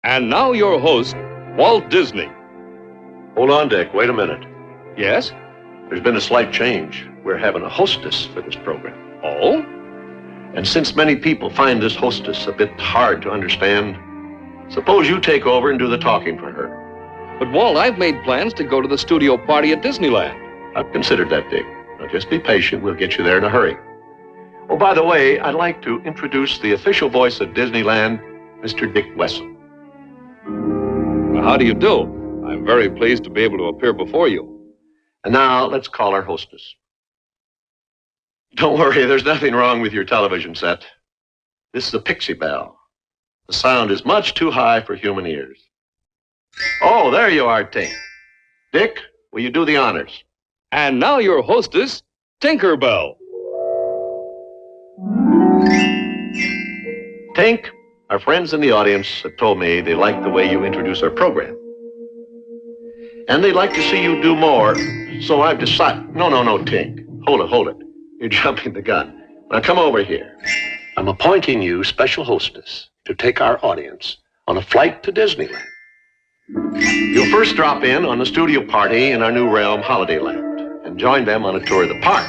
And now your host, Walt Disney. Hold on, Dick. Wait a minute. Yes? There's been a slight change. We're having a hostess for this program. Oh? And since many people find this hostess a bit hard to understand, suppose you take over and do the talking for her. But, Walt, I've made plans to go to the studio party at Disneyland. I've considered that, Dick. Now, just be patient. We'll get you there in a hurry. Oh, by the way, I'd like to introduce the official voice of Disneyland, Mr. Dick Wesson. How do you do? I'm very pleased to be able to appear before you. And now, let's call our hostess. Don't worry, there's nothing wrong with your television set. This is a Pixie Bell. The sound is much too high for human ears. Oh, there you are, Tink. Dick, will you do the honors? And now your hostess, Tinkerbell. Tink, our friends in the audience have told me they like the way you introduce our program. And they'd like to see you do more, so I've decided... No, Tink. Hold it. You're jumping the gun. Now come over here. I'm appointing you special hostess to take our audience on a flight to Disneyland. You'll first drop in on the studio party in our new realm, Holidayland, and join them on a tour of the park.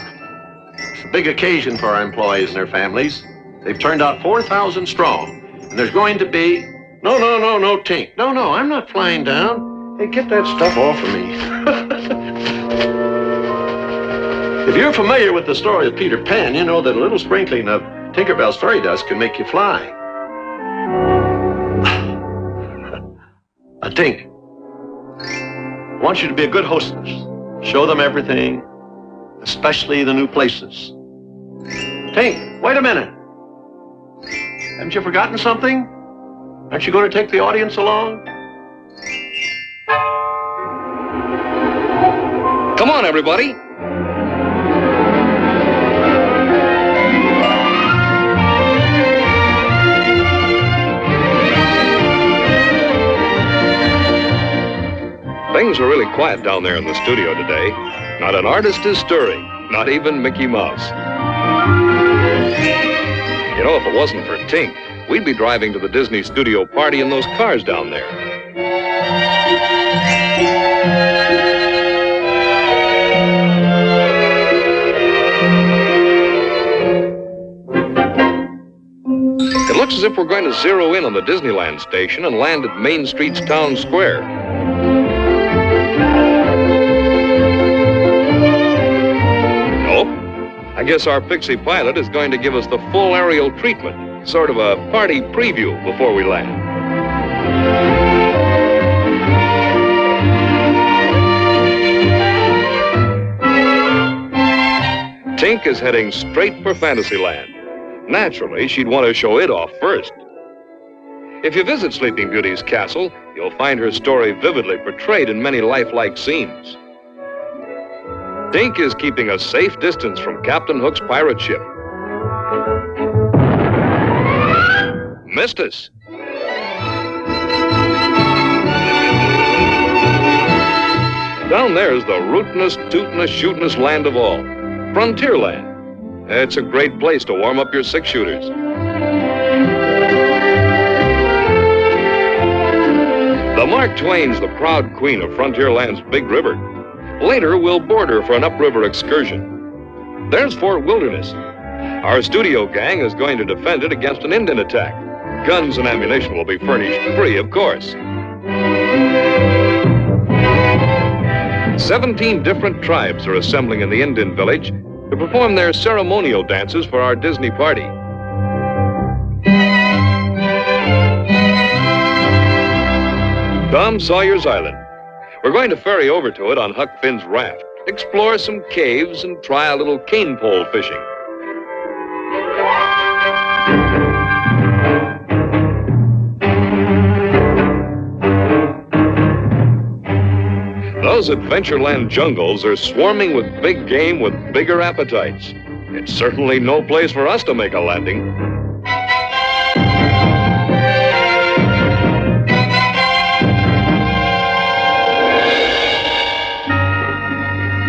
It's a big occasion for our employees and their families. They've turned out 4,000 strong, and there's going to be... No, Tink. No, I'm not flying down. Hey, get that stuff off of me. If you're familiar with the story of Peter Pan, you know that a little sprinkling of Tinkerbell's fairy dust can make you fly. Tink, I want you to be a good hostess. Show them everything, especially the new places. Tink, wait a minute. Haven't you forgotten something? Aren't you going to take the audience along? Come on, everybody. Things are really quiet down there in the studio today. Not an artist is stirring, not even Mickey Mouse. You know, if it wasn't for Tink, we'd be driving to the Disney studio party in those cars down there. It looks as if we're going to zero in on the Disneyland station and land at Main Street's Town Square. I guess our Pixie pilot is going to give us the full aerial treatment, sort of a party preview before we land. Tink is heading straight for Fantasyland. Naturally, she'd want to show it off first. If you visit Sleeping Beauty's castle, you'll find her story vividly portrayed in many lifelike scenes. Tink is keeping a safe distance from Captain Hook's pirate ship. Missed us. Down there's the rootin'est, tootin'est, shootin'est land of all, Frontierland. It's a great place to warm up your six-shooters. The Mark Twain's the proud queen of Frontierland's Big River. Later, we'll board her for an upriver excursion. There's Fort Wilderness. Our studio gang is going to defend it against an Indian attack. Guns and ammunition will be furnished free, of course. 17 different tribes are assembling in the Indian village to perform their ceremonial dances for our Disney party. Tom Sawyer's Island. We're going to ferry over to it on Huck Finn's raft, explore some caves, and try a little cane pole fishing. Those Adventureland jungles are swarming with big game with bigger appetites. It's certainly no place for us to make a landing.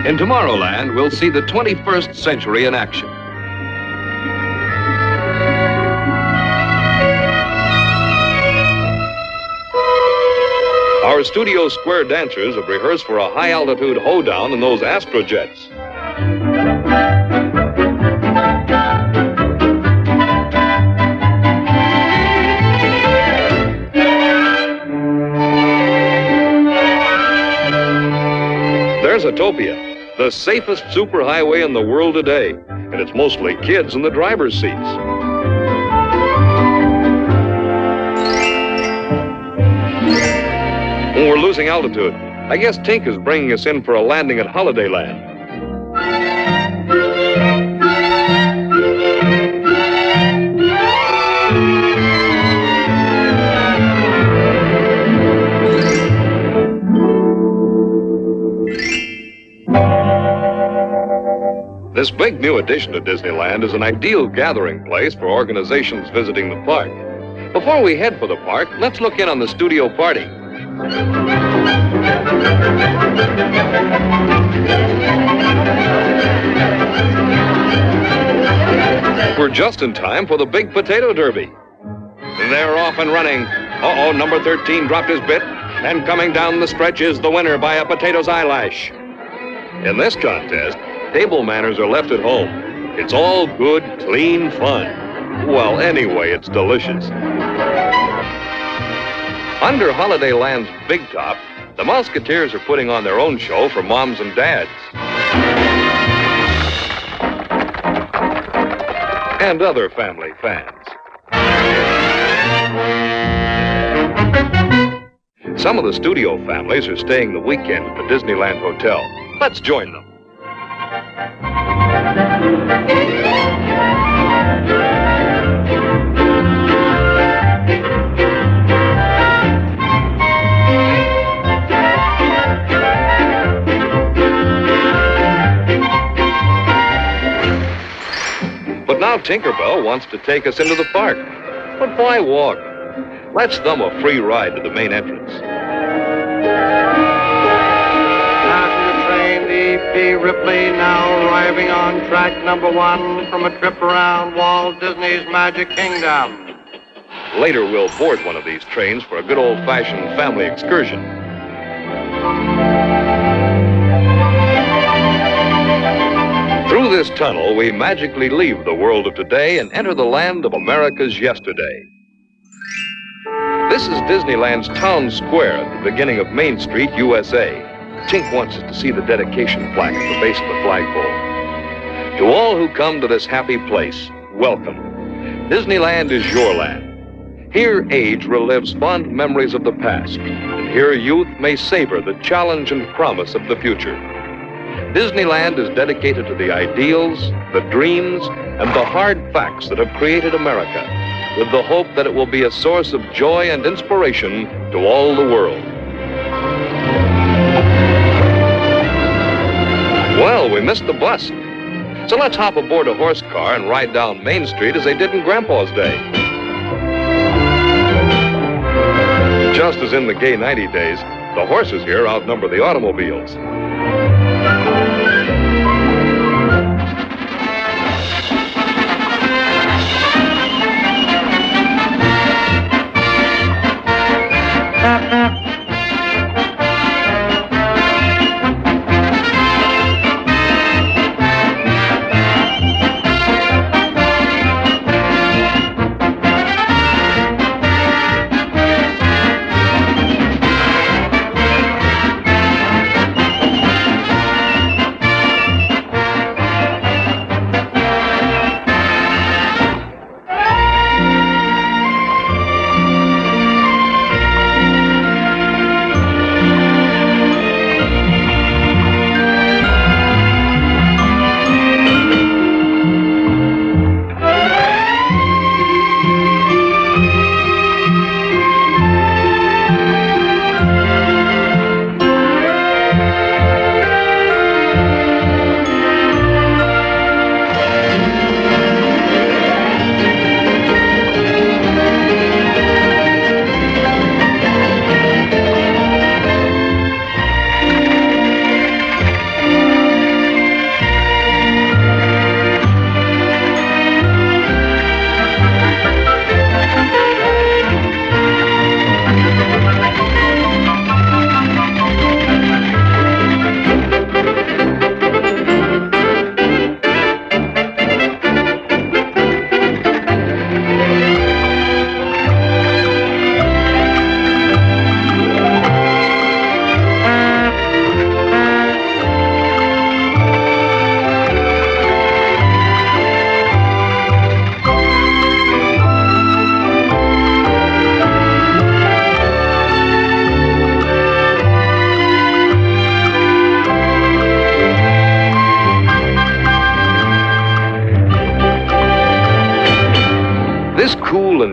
In Tomorrowland, we'll see the 21st century in action. Our Studio Square dancers have rehearsed for a high-altitude hoedown in those astrojets. There's Autopia, the safest superhighway in the world today, and it's mostly kids in the driver's seats. Oh, we're losing altitude. I guess Tink is bringing us in for a landing at Holidayland. This big new addition to Disneyland is an ideal gathering place for organizations visiting the park. Before we head for the park, let's look in on the studio party. We're just in time for the big potato derby. They're off and running. Uh-oh, number 13 dropped his bit, and coming down the stretch is the winner by a potato's eyelash. In this contest, table manners are left at home. It's all good, clean fun. Well, anyway, it's delicious. Under Holidayland's big top, the Musketeers are putting on their own show for moms and dads. And other family fans. Some of the studio families are staying the weekend at the Disneyland Hotel. Let's join them. But now Tinkerbell wants to take us into the park. But why walk? Let's thumb a free ride to the main entrance. Passenger train D.P. Ripley now arriving on track number 1 from a trip around Walt Disney's Magic Kingdom. Later, we'll board one of these trains for a good old-fashioned family excursion. Through this tunnel, we magically leave the world of today and enter the land of America's yesterday. This is Disneyland's town square at the beginning of Main Street, USA. Tink wants us to see the dedication plaque at the base of the flagpole. To all who come to this happy place, welcome. Disneyland is your land. Here age relives fond memories of the past, and here youth may savor the challenge and promise of the future. Disneyland is dedicated to the ideals, the dreams, and the hard facts that have created America, with the hope that it will be a source of joy and inspiration to all the world. Well, we missed the bus. So let's hop aboard a horse car and ride down Main Street as they did in Grandpa's day. Just as in the gay 90 days, the horses here outnumber the automobiles.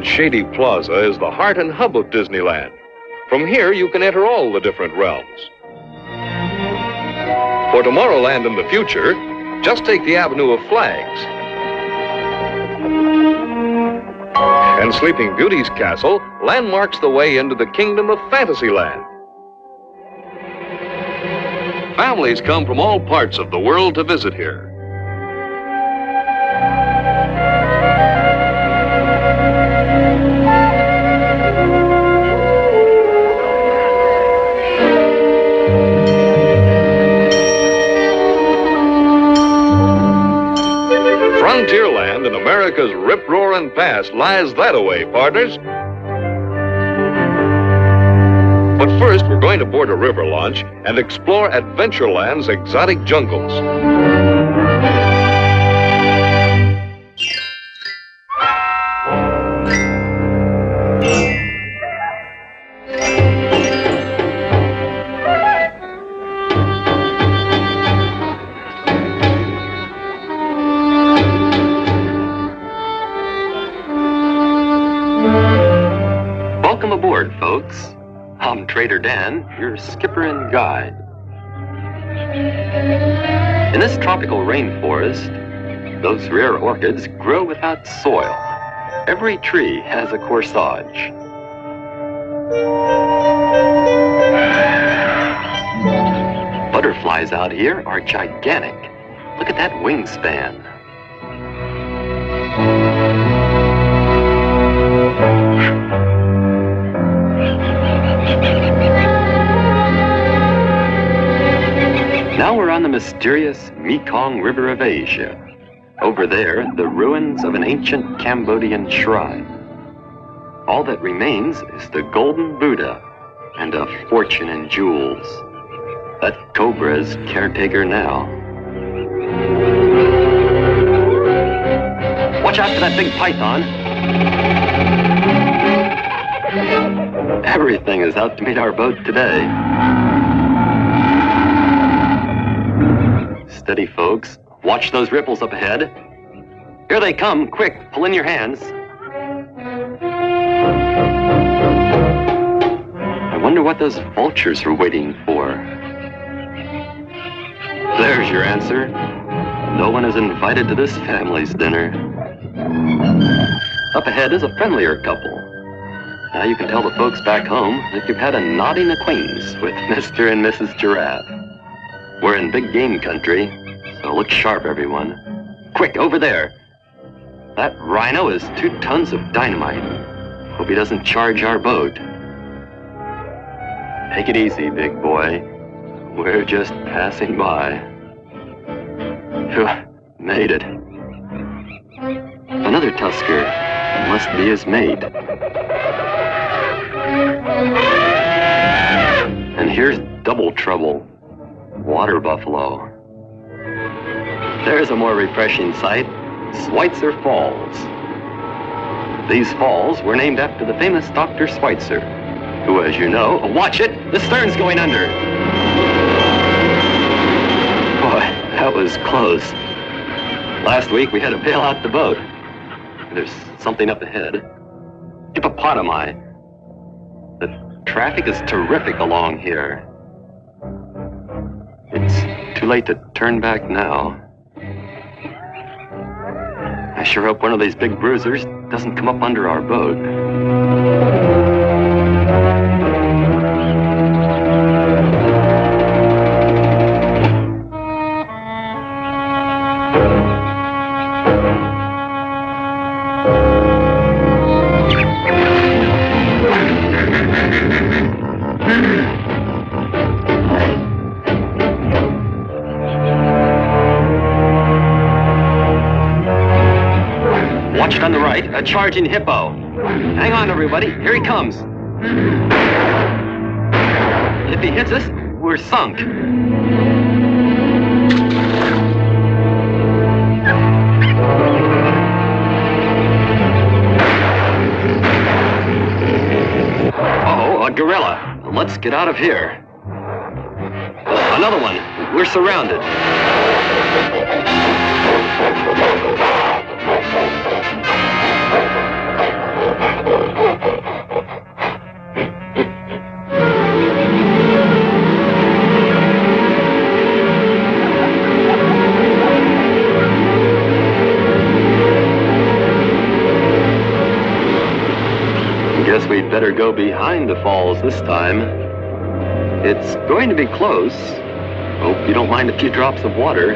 shady plaza is the heart and hub of Disneyland. From here, you can enter all the different realms. For Tomorrowland in the future, just take the Avenue of Flags. And Sleeping Beauty's castle landmarks the way into the kingdom of Fantasyland. Families come from all parts of the world to visit here. Frontierland in America's rip-roaring past lies that-a-way, partners. But first, we're going to board a river launch and explore Adventureland's exotic jungles. Welcome aboard, folks. I'm Trader Dan, your skipper and guide. In this tropical rainforest, those rare orchids grow without soil. Every tree has a corsage. Butterflies out here are gigantic. Look at that wingspan. Now we're on the mysterious Mekong River of Asia. Over there, the ruins of an ancient Cambodian shrine. All that remains is the golden Buddha and a fortune in jewels. That cobra's caretaker now. Watch out for that big python. Everything is out to meet our boat today. Steady, folks. Watch those ripples up ahead. Here they come. Quick, pull in your hands. I wonder what those vultures are waiting for. There's your answer. No one is invited to this family's dinner. Up ahead is a friendlier couple. Now you can tell the folks back home that you've had a nodding acquaintance with Mr. and Mrs. Giraffe. We're in big game country, so look sharp, everyone. Quick, over there. That rhino is 2 tons of dynamite. Hope he doesn't charge our boat. Take it easy, big boy. We're just passing by. Phew, made it. Another tusker. Must be his mate. And here's double trouble. Water buffalo. There's a more refreshing sight. Schweitzer Falls. These falls were named after the famous Dr. Schweitzer, who, as you know, watch it, the stern's going under. Boy, that was close. Last week we had to bail out the boat. There's something up ahead. Hippopotami. The traffic is terrific along here. It's too late to turn back now. I sure hope one of these big bruisers doesn't come up under our boat. Watch it on the right, a charging hippo. Hang on, everybody, here he comes. If he hits us, we're sunk. Uh-oh, a gorilla. Let's get out of here. Another one. We're surrounded. go behind the falls this time. It's going to be close. Hope you don't mind a few drops of water.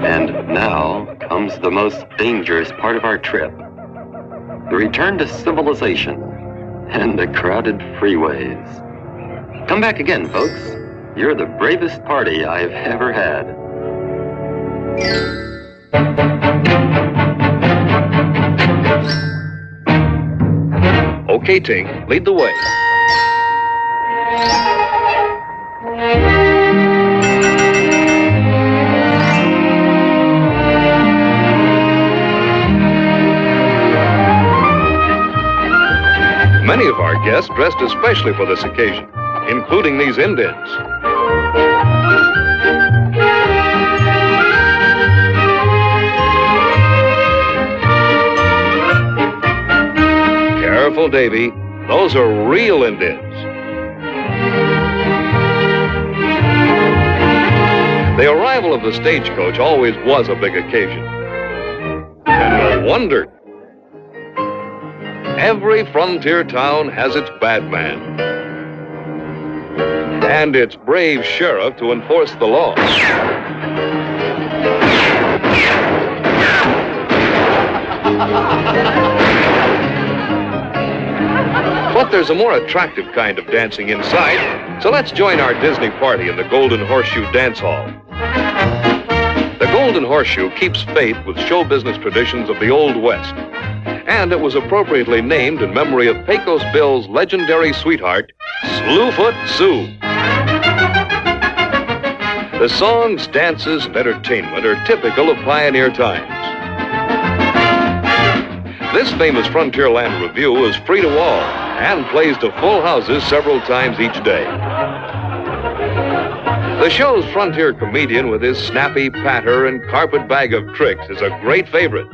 And now comes the most dangerous part of our trip. The return to civilization and the crowded freeways. Come back again, folks. You're the bravest party I've ever had. Okay, Tink, lead the way. Many of our guests dressed especially for this occasion, including these Indians. Careful, Davy. Those are real Indians. The arrival of the stagecoach always was a big occasion. And no wonder. Every frontier town has its bad man. And its brave sheriff to enforce the law. But there's a more attractive kind of dancing inside, so let's join our Disney party in the Golden Horseshoe Dance Hall. The Golden Horseshoe keeps faith with show business traditions of the Old West, and it was appropriately named in memory of Pecos Bill's legendary sweetheart, Slewfoot Sue. The songs, dances, and entertainment are typical of pioneer times. This famous Frontierland review is free to all and plays to full houses several times each day. The show's frontier comedian with his snappy patter and carpet bag of tricks is a great favorite.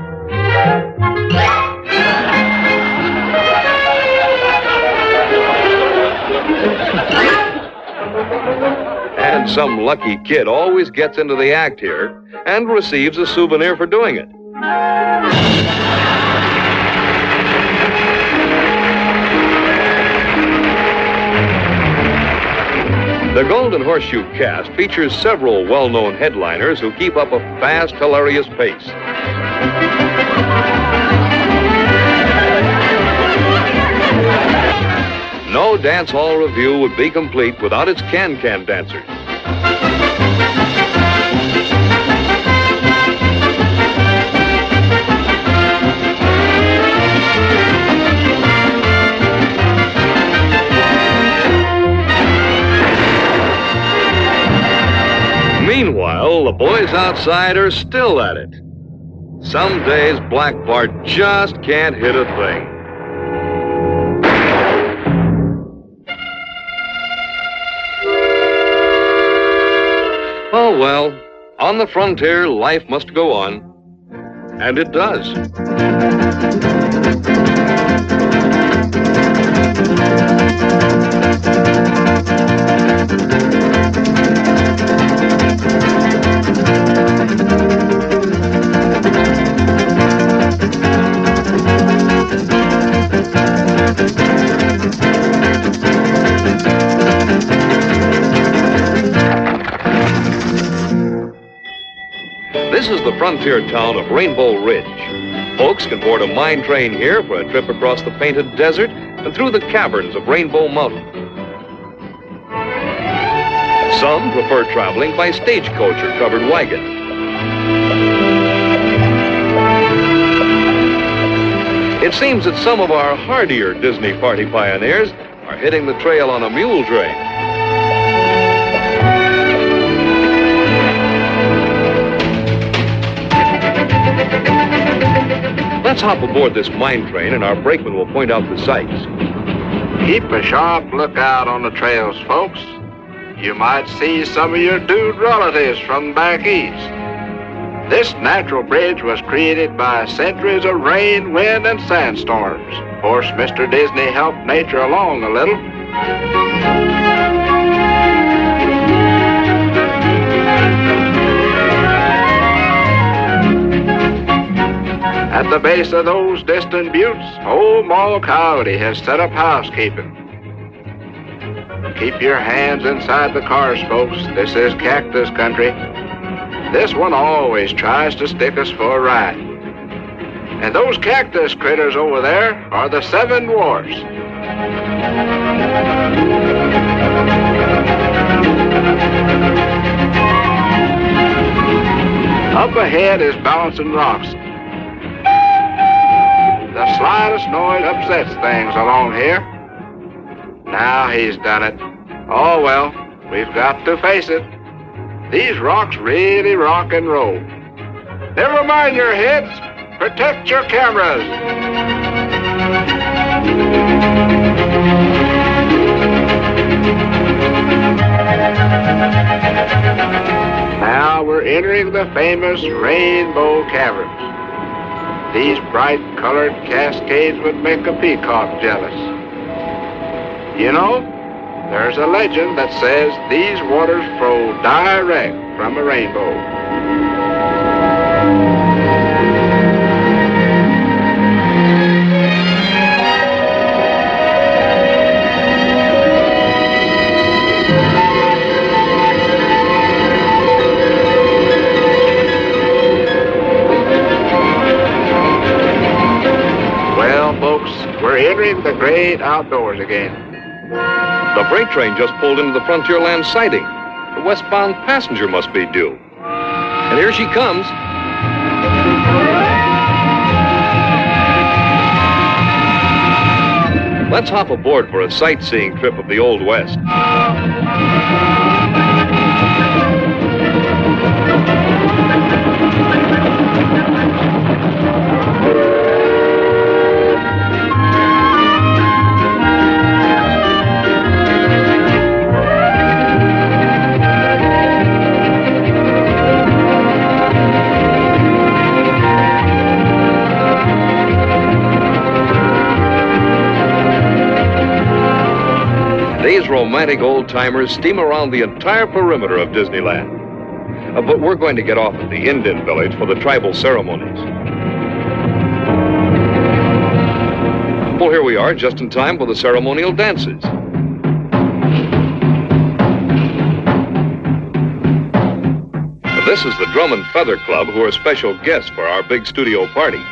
And some lucky kid always gets into the act here and receives a souvenir for doing it. The Golden Horseshoe cast features several well-known headliners who keep up a fast, hilarious pace. No dance hall review would be complete without its can-can dancers. Meanwhile, the boys outside are still at it. Some days, Black Bart just can't hit a thing. Oh, well, on the frontier, life must go on. And it does. This is the frontier town of Rainbow Ridge. Folks can board a mine train here for a trip across the painted desert and through the caverns of Rainbow Mountain. Some prefer traveling by stagecoach or covered wagon. It seems that some of our hardier Disney party pioneers are hitting the trail on a mule train. Let's hop aboard this mine train and our brakeman will point out the sights. Keep a sharp lookout on the trails, folks. You might see some of your dude relatives from back east. This natural bridge was created by centuries of rain, wind, and sandstorms. Of course, Mr. Disney helped nature along a little. At the base of those distant buttes, old Moll Coyote has set up housekeeping. Keep your hands inside the cars, folks. This is cactus country. This one always tries to stick us for a ride. And those cactus critters over there are the 7 dwarfs. Up ahead is Bouncing Rocks. The slightest noise upsets things along here. Now he's done it. Oh well, we've got to face it. These rocks really rock and roll. Never mind your heads. Protect your cameras. Now we're entering the famous Rainbow Caverns. These bright colored cascades would make a peacock jealous. You know, there's a legend that says these waters flow direct from a rainbow. Well, folks, we're entering the great outdoors again. The freight train just pulled into the Frontierland siding. The westbound passenger must be due. And here she comes. Let's hop aboard for a sightseeing trip of the Old West. These romantic old-timers steam around the entire perimeter of Disneyland. But we're going to get off at the Indian village for the tribal ceremonies. Well, here we are, just in time for the ceremonial dances. This is the Drum and Feather Club, who are special guests for our big studio party.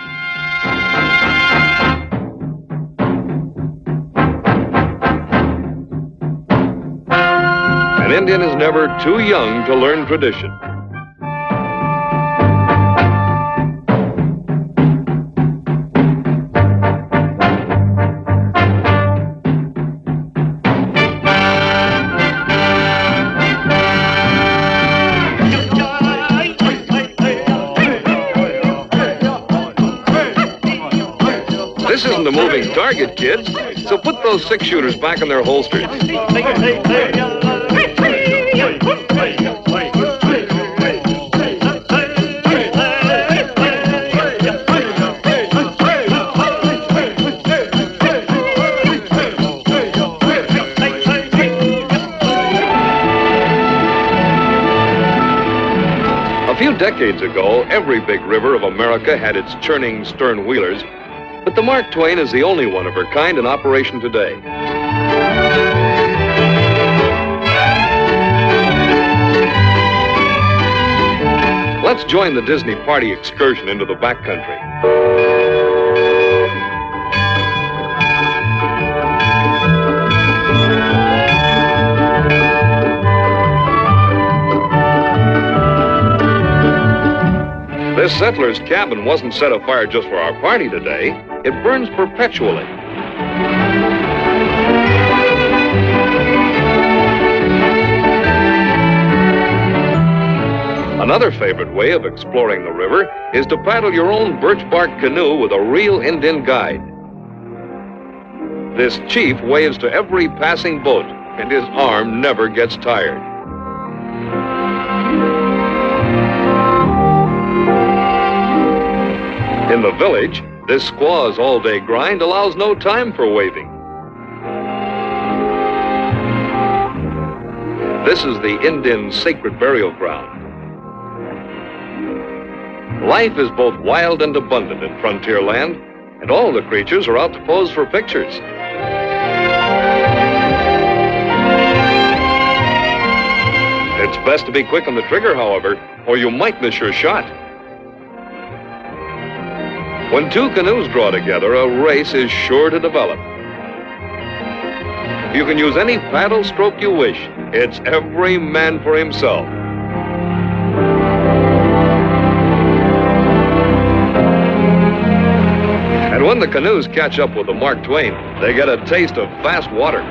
An Indian is never too young to learn tradition. This isn't a moving target, kids, so put those 6-shooters back in their holsters. A few decades ago, every big river of America had its churning stern wheelers, but the Mark Twain is the only one of her kind in operation today. Let's join the Disney party excursion into the backcountry. This settler's cabin wasn't set afire just for our party today. It burns perpetually. Another favorite way of exploring the river is to paddle your own birch bark canoe with a real Indian guide. This chief waves to every passing boat, and his arm never gets tired. In the village, this squaw's all-day grind allows no time for waving. This is the Indian sacred burial ground. Life is both wild and abundant in Frontierland, and all the creatures are out to pose for pictures. It's best to be quick on the trigger, however, or you might miss your shot. When two canoes draw together, a race is sure to develop. You can use any paddle stroke you wish. It's every man for himself. And when the canoes catch up with the Mark Twain, they get a taste of fast water.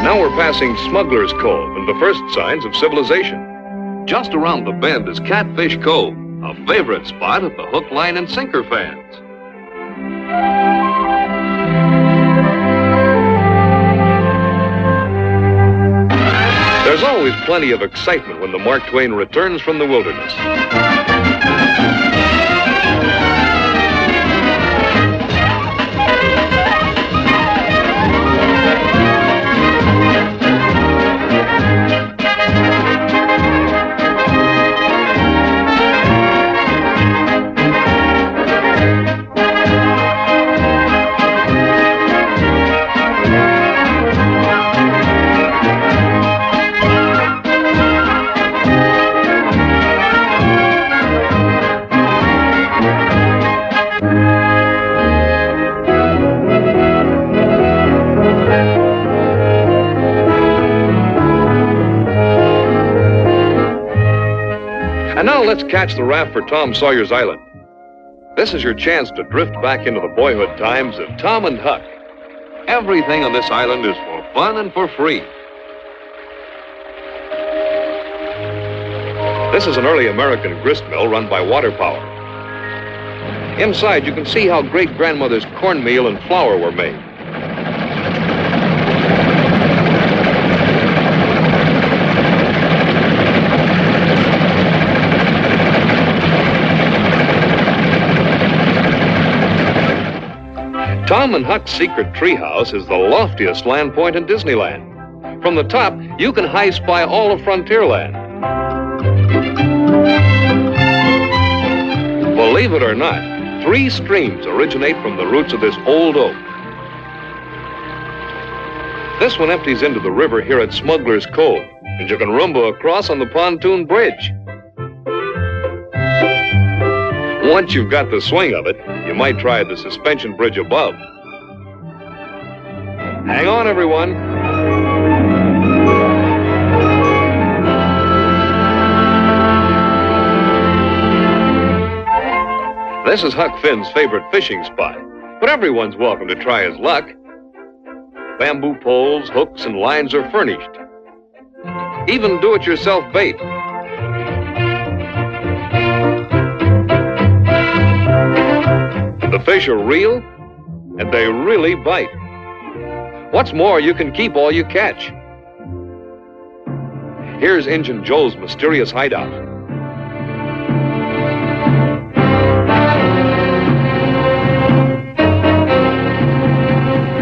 Now we're passing Smuggler's Cove and the first signs of civilization. Just around the bend is Catfish Cove, a favorite spot of the hook, line, and sinker fans. There's always plenty of excitement when the Mark Twain returns from the wilderness. And now let's catch the raft for Tom Sawyer's Island. This is your chance to drift back into the boyhood times of Tom and Huck. Everything on this island is for fun and for free. This is an early American grist mill run by water power. Inside, you can see how great-grandmother's cornmeal and flour were made. Tom and Huck's secret treehouse is the loftiest land point in Disneyland. From the top, you can high spy all of Frontierland. Believe it or not, 3 streams originate from the roots of this old oak. This one empties into the river here at Smuggler's Cove, and you can rumble across on the pontoon bridge. Once you've got the swing of it, you might try the suspension bridge above. Hang on, everyone. This is Huck Finn's favorite fishing spot, but everyone's welcome to try his luck. Bamboo poles, hooks, and lines are furnished. Even do-it-yourself bait. The fish are real, and they really bite. What's more, you can keep all you catch. Here's Injun Joe's mysterious hideout.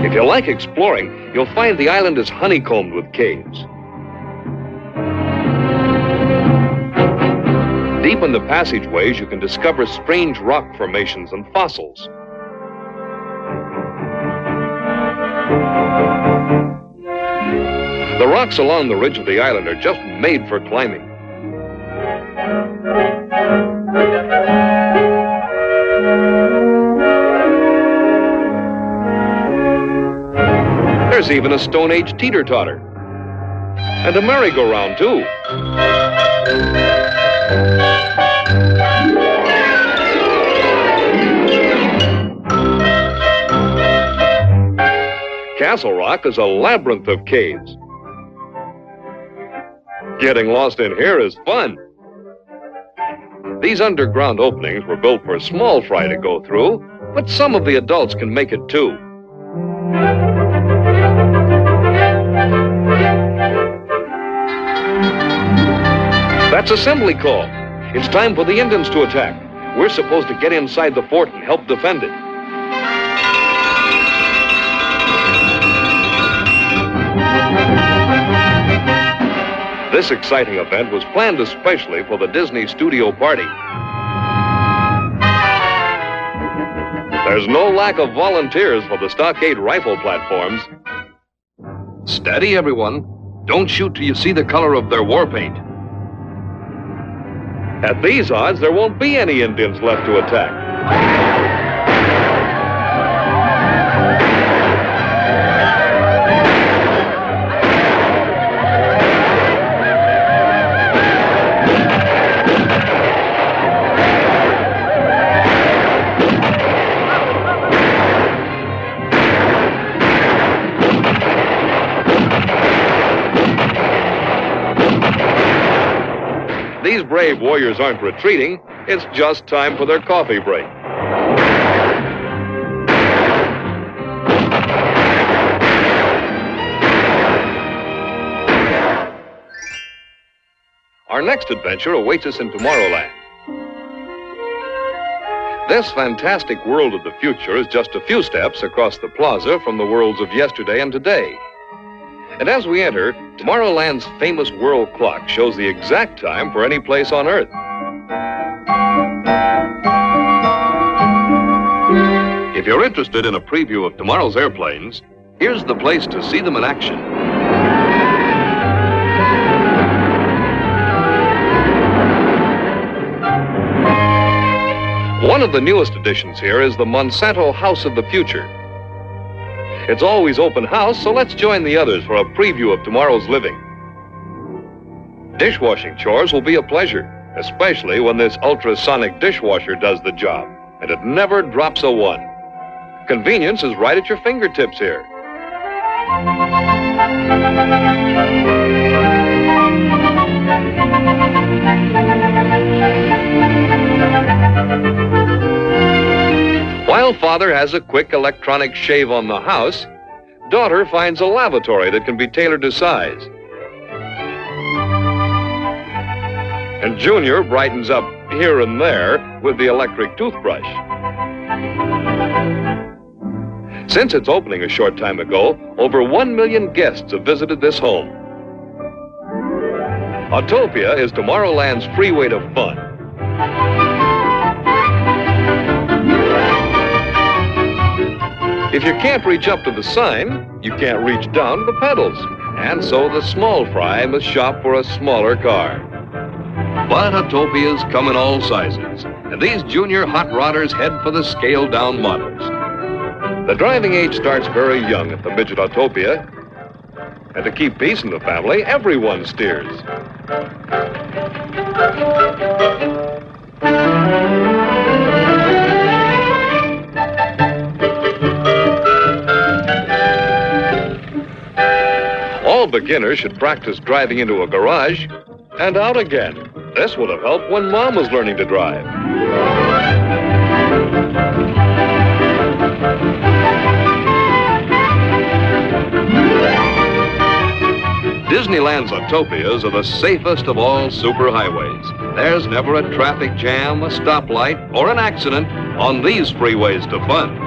If you like exploring, you'll find the island is honeycombed with caves. Deep in the passageways, you can discover strange rock formations and fossils. The rocks along the ridge of the island are just made for climbing. There's even a Stone Age teeter-totter. And a merry-go-round, too. Castle Rock is a labyrinth of caves. Getting lost in here is fun. These underground openings were built for small fry to go through, but some of the adults can make it too. That's assembly call. It's time for the Indians to attack. We're supposed to get inside the fort and help defend it. This exciting event was planned especially for the Disney studio party. There's no lack of volunteers for the stockade rifle platforms. Steady, everyone. Don't shoot till you see the color of their war paint. At these odds, there won't be any Indians left to attack. These brave warriors aren't retreating. It's just time for their coffee break. Our next adventure awaits us in Tomorrowland. This fantastic world of the future is just a few steps across the plaza from the worlds of yesterday and today. And as we enter, Tomorrowland's famous world clock shows the exact time for any place on Earth. If you're interested in a preview of tomorrow's airplanes, here's the place to see them in action. One of the newest additions here is the Monsanto House of the Future. It's always open house, so let's join the others for a preview of tomorrow's living. Dishwashing chores will be a pleasure, especially when this ultrasonic dishwasher does the job, and it never drops a one. Convenience is right at your fingertips here. While father has a quick electronic shave on the house, daughter finds a lavatory that can be tailored to size. And Junior brightens up here and there with the electric toothbrush. Since its opening a short time ago, over 1 million guests have visited this home. Autopia is Tomorrowland's freeway to fun. If you can't reach up to the sign, you can't reach down to the pedals. And so the small fry must shop for a smaller car. But Autopias come in all sizes, and these junior hot rodders head for the scaled-down models. The driving age starts very young at the midget Autopia, and to keep peace in the family, everyone steers. All beginners should practice driving into a garage and out again. This would have helped when Mom was learning to drive. Disneyland's Autopias are the safest of all superhighways. There's never a traffic jam, a stoplight, or an accident on these freeways to fun.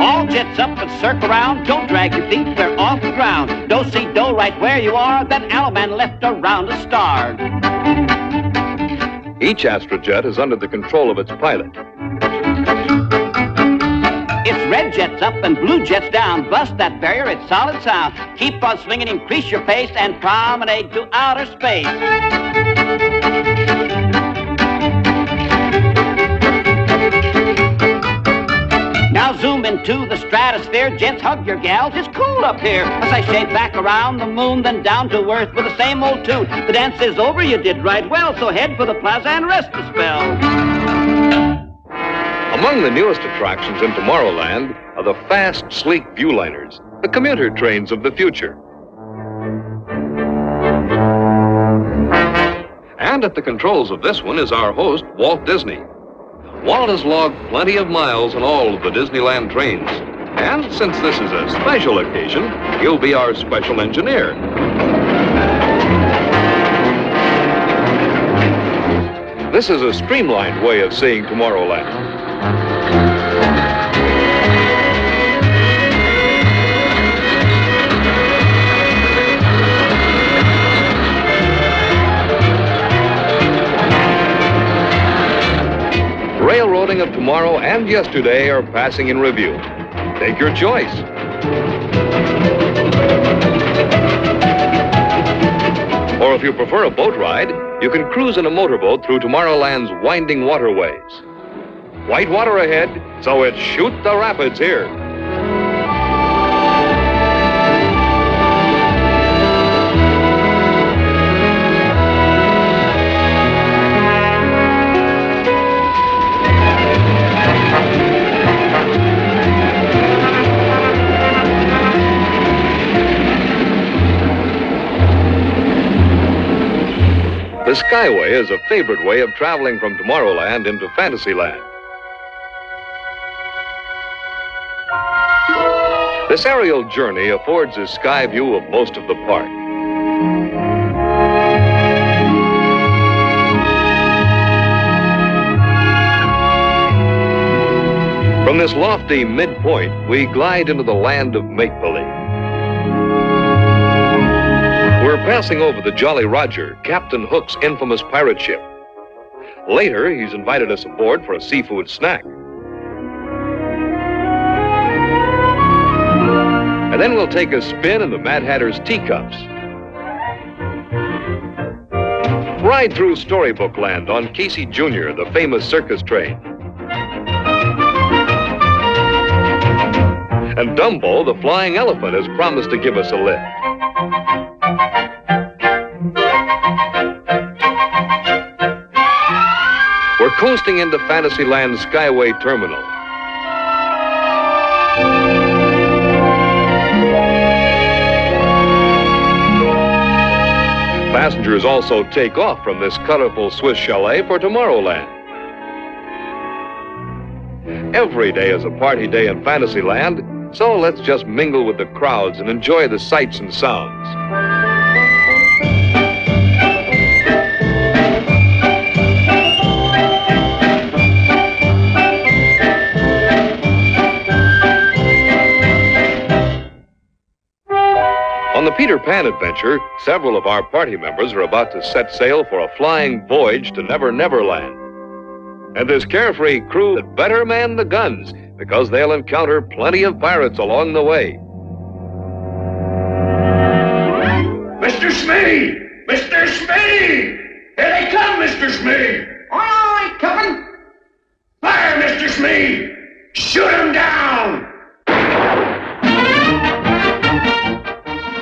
All jets up and circle around. Don't drag your feet, they're off the ground. Do-si-do right where you are. That Alaman left around a star. Each Astrojet is under the control of its pilot. It's red jets up and blue jets down. Bust that barrier, it's solid sound. Keep on swinging, increase your pace, and promenade to outer space. Now zoom into the stratosphere. Jets, hug your gals, it's cool up here. As I shake back around the moon, then down to earth with the same old tune. The dance is over, you did right well, so head for the plaza and rest a spell. Among the newest attractions in Tomorrowland are the fast, sleek viewliners, the commuter trains of the future. And at the controls of this one is our host, Walt Disney. Walt has logged plenty of miles on all of the Disneyland trains. And since this is a special occasion, he'll be our special engineer. This is a streamlined way of seeing Tomorrowland. Railroading of tomorrow and yesterday are passing in review. Take your choice. Or if you prefer a boat ride, you can cruise in a motorboat through Tomorrowland's winding waterways. White water ahead, so it's shoot the rapids here. The Skyway is a favorite way of traveling from Tomorrowland into Fantasyland. This aerial journey affords a sky view of most of the park. From this lofty midpoint, we glide into the land of make-believe. We're passing over the Jolly Roger, Captain Hook's infamous pirate ship. Later, he's invited us aboard for a seafood snack. And then we'll take a spin in the Mad Hatter's teacups. Ride through Storybook Land on Casey Jr., the famous circus train. And Dumbo, the flying elephant, has promised to give us a lift. We're coasting into Fantasyland's Skyway Terminal. Passengers also take off from this colorful Swiss chalet for Tomorrowland. Every day is a party day in Fantasyland, so let's just mingle with the crowds and enjoy the sights and sounds. On the Peter Pan adventure, several of our party members are about to set sail for a flying voyage to Never Never Land. And this carefree crew had better man the guns, because they'll encounter plenty of pirates along the way. Mr. Smee! Mr. Smee! Here they come, Mr. Smee! Aye, aye, Captain. Fire, Mr. Smee! Shoot him down!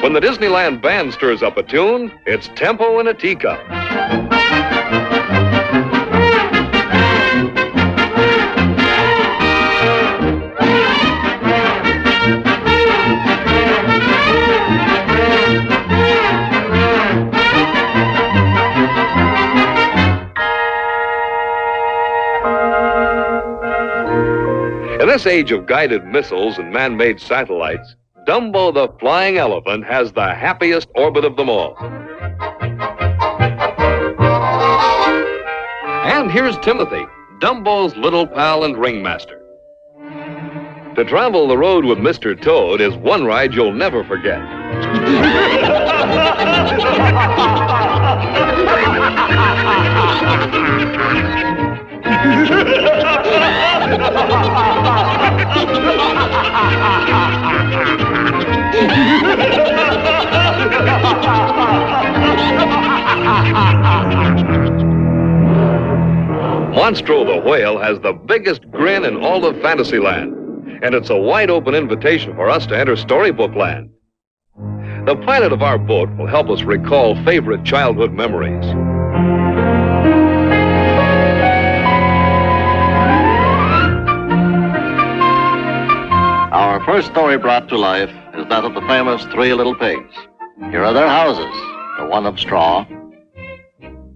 When the Disneyland band stirs up a tune, it's tempo in a teacup. In this age of guided missiles and man-made satellites, Dumbo the Flying Elephant has the happiest orbit of them all. And here's Timothy, Dumbo's little pal and ringmaster. To travel the road with Mr. Toad is one ride you'll never forget. Monstro the Whale has the biggest grin in all of Fantasyland, and it's a wide-open invitation for us to enter Storybook Land. The pilot of our boat will help us recall favorite childhood memories. Our first story brought to life is that of the famous Three Little Pigs. Here are their houses, the one of straw,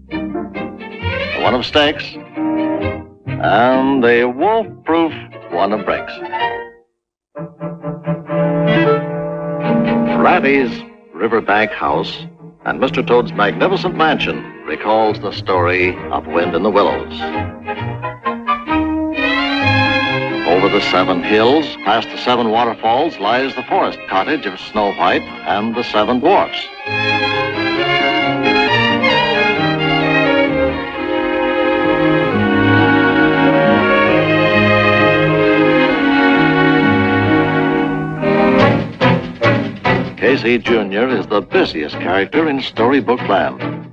the one of stakes, and the wolf-proof one of bricks. Ratty's riverbank house and Mr. Toad's magnificent mansion recalls the story of Wind in the Willows. Over the 7 hills, past the 7 waterfalls, lies the forest cottage of Snow White and the 7 dwarfs. Casey Jr. is the busiest character in storybook land.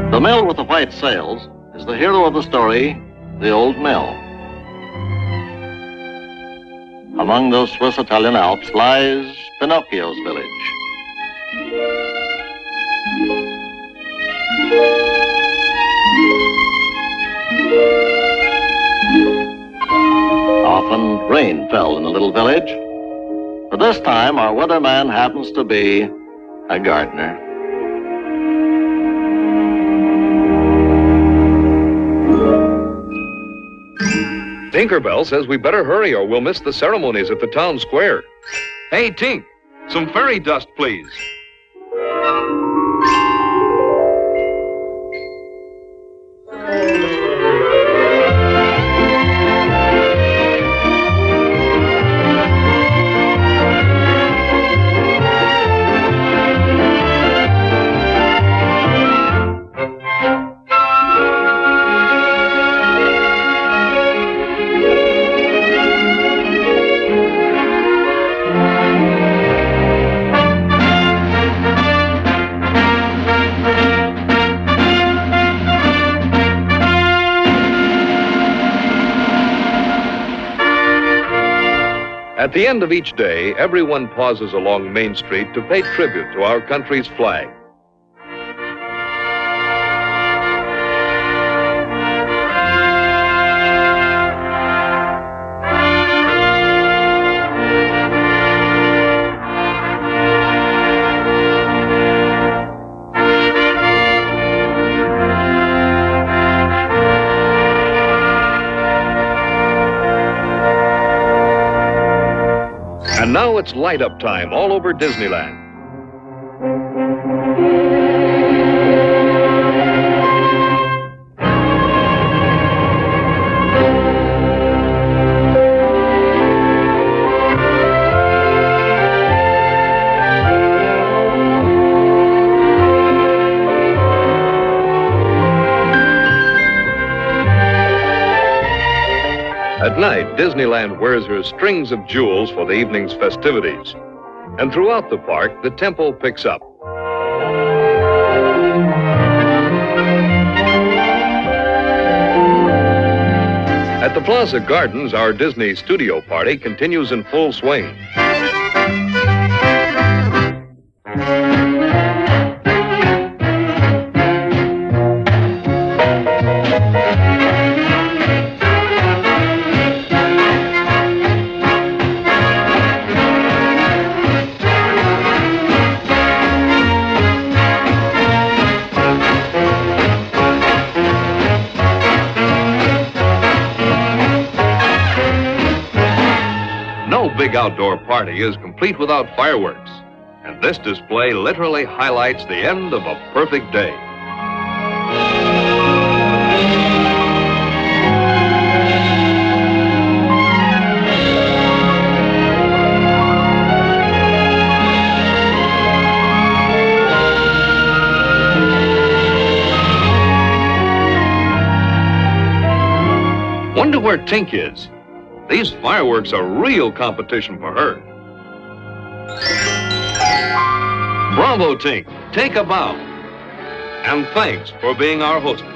The mill with the white sails is the hero of the story, the old mill. Among those Swiss-Italian Alps lies Pinocchio's village. Often rain fell in the little village, but this time our weatherman happens to be a gardener. Tinkerbell says we better hurry or we'll miss the ceremonies at the town square. Hey, Tink, some fairy dust, please. At the end of each day, everyone pauses along Main Street to pay tribute to our country's flag. And now it's light-up time all over Disneyland. At night, Disneyland wears her strings of jewels for the evening's festivities. And throughout the park, the tempo picks up. At the Plaza Gardens, our Disney studio party continues in full swing. No big outdoor party is complete without fireworks, and this display literally highlights the end of a perfect day. Wonder where Tink is. These fireworks are real competition for her. Bravo, Tink. Take a bow. And thanks for being our hostess.